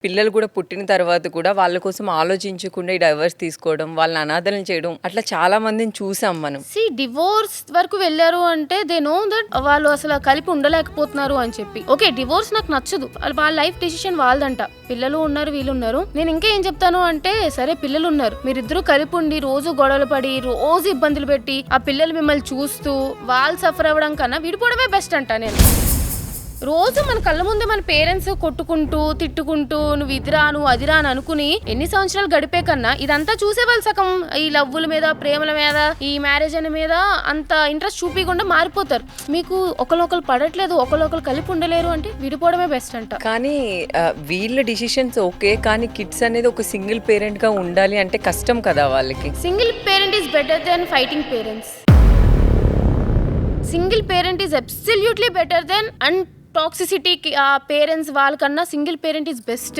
పిల్లలు కూడా పుట్టిన తర్వాత కూడా వాళ్ళ కోసం ఆలోచించకుండా ఈ డైవర్స్ తీసుకోవడం, వాళ్ళని అనాథలను చేయడం, అట్లా చాలా మందిని చూసాం మనం. డివోర్స్ వరకు వెళ్ళారు అంటే దే నో దట్ వాళ్ళు అసలు కలిపి ఉండలేకపోతున్నారు అని చెప్పి. ఓకే, డివోర్స్ నాకు నచ్చదు, వాళ్ళ లైఫ్ డెసిషన్ వాళ్ళదంట. పిల్లలు ఉన్నారు, వీళ్ళు ఉన్నారు. నేను ఇంకా ఏం చెప్తాను అంటే, సరే పిల్లలు ఉన్నారు, మీరిద్దరూ కలిపి ఉండి రోజు గొడవలు పడి రోజు ఇబ్బందులు పెట్టి ఆ పిల్లలు మిమ్మల్ని చూస్తూ వాళ్ళు సఫర్ అవ్వడం కన్నా విడిపోవడమే బెస్ట్ అంట. నేను రోజు మన కళ్ళ ముందే మన పేరెంట్స్ కొట్టుకుంటూ తిట్టుకుంటూ నువ్వు ఇదిరా నువ్వు అదిరా అని అనుకుని ఎన్ని సంవత్సరాలు గడిపే కన్నా ఇదంతా చూసే వాళ్ళు సగం ఈ లవ్వుల మీద, ప్రేమల మీద, ఈ మ్యారేజ్ అనే మీద అంత ఇంట్రెస్ట్ చూపించకుండా మారిపోతారు. మీకు ఒకరినొకరు పడట్లేదు, ఒకరినొకరు కలిపి ఉండలేరు అంటే విడిపోవడమే బెస్ట్ అంట. కానీ వీళ్ళ డిసిషన్స్ ఓకే, కానీ కిడ్స్ అనేది ఒక సింగిల్ పేరెంట్ గా ఉండాలి అంటే కష్టం కదా వాళ్ళకి. Single parent is better than fighting parents. Single parent is absolutely better than and toxicity parents వాళ్ళకన్నా సింగిల్ పేరెంట్ ఈజ్ బెస్ట్.